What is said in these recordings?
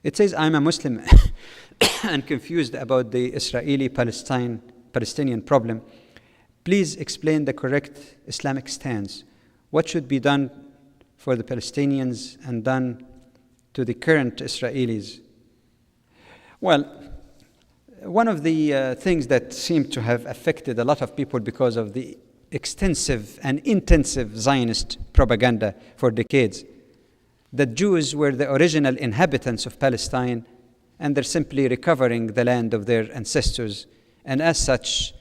It says, I'm a Muslim and confused about the Israeli-Palestinian problem. Please explain the correct Islamic stance. What should be done for the Palestinians and done to the current Israelis? Well, one of the things that seem to have affected a lot of people because of the extensive and intensive Zionist propaganda for decades, that Jews were the original inhabitants of Palestine and they're simply recovering the land of their ancestors. And as such,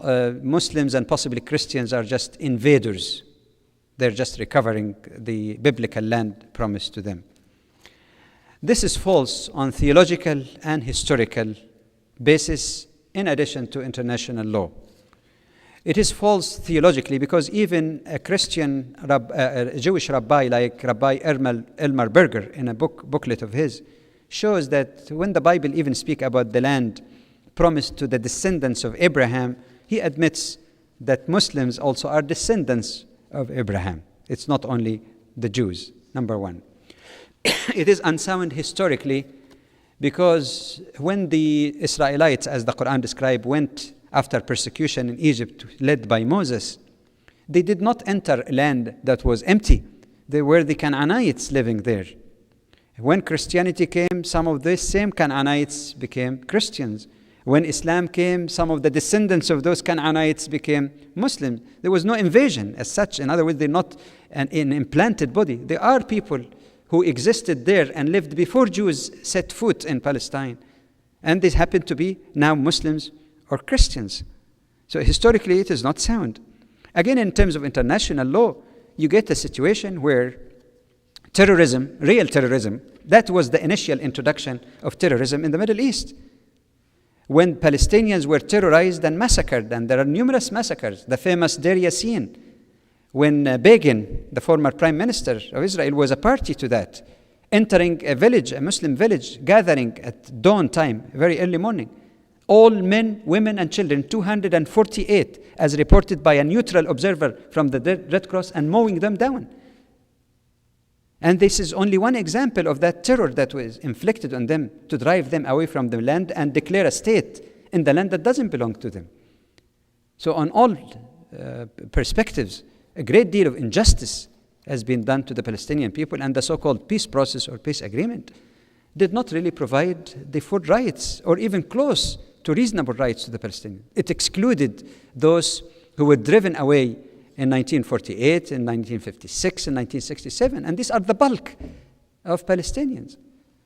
Muslims and possibly Christians are just invaders. They're just recovering the biblical land promised to them. This is false on theological and historical basis, in addition to international law. It is false theologically because even a Jewish rabbi like Rabbi Elmer Berger, in a booklet of his, shows that when the Bible even speaks about the land promised to the descendants of Abraham, he admits that Muslims also are descendants of Abraham. It's not only the Jews, number one. It is unsound historically because when the Israelites, as the Quran describes, went after persecution in Egypt led by Moses, they did not enter a land that was empty. They were the Canaanites living there. When Christianity came, some of these same Canaanites became Christians. When Islam came, some of the descendants of those Canaanites became Muslims. There was no invasion as such. In other words, they're not an implanted body. They are people who existed there and lived before Jews set foot in Palestine. And they happen to be now Muslims or Christians. So historically, it is not sound. Again, in terms of international law, you get a situation where terrorism, real terrorism, that was the initial introduction of terrorism in the Middle East. When Palestinians were terrorized and massacred, and there are numerous massacres, the famous Deir Yassin, when Begin, the former prime minister of Israel, was a party to that, entering a village, a Muslim village, gathering at dawn time, very early morning. All men, women, and children, 248, as reported by a neutral observer from the Red Cross, and mowing them down. And this is only one example of that terror that was inflicted on them to drive them away from the land and declare a state in the land that doesn't belong to them. So on all perspectives, a great deal of injustice has been done to the Palestinian people, and the so-called peace process or peace agreement did not really provide the full rights or even close to reasonable rights to the Palestinians. It excluded those who were driven away in 1948, in 1956, in 1967, and these are the bulk of Palestinians.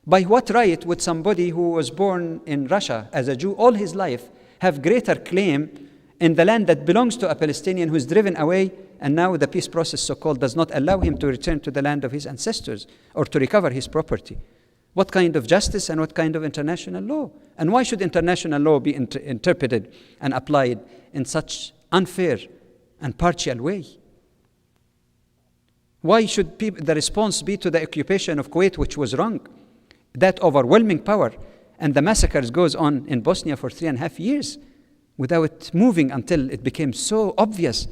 By what right would somebody who was born in Russia as a Jew all his life have greater claim in the land that belongs to a Palestinian who is driven away, and now the peace process, so-called, does not allow him to return to the land of his ancestors or to recover his property? What kind of justice and what kind of international law? And why should international law be interpreted and applied in such unfair and partial way? Why should the response be to the occupation of Kuwait, which was wrong? That overwhelming power, and the massacres goes on in Bosnia for 3.5 years without moving until it became so obvious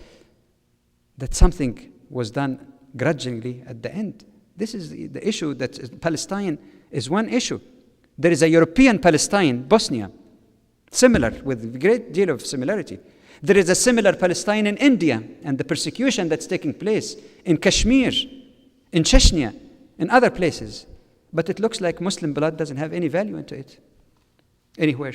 that something was done grudgingly at the end. This is the issue, that Palestine is one issue. There is a European Palestine, Bosnia, similar, with a great deal of similarity. There is a similar Palestine in India, and the persecution that's taking place in Kashmir, in Chechnya, in other places. But it looks like Muslim blood doesn't have any value into it anywhere.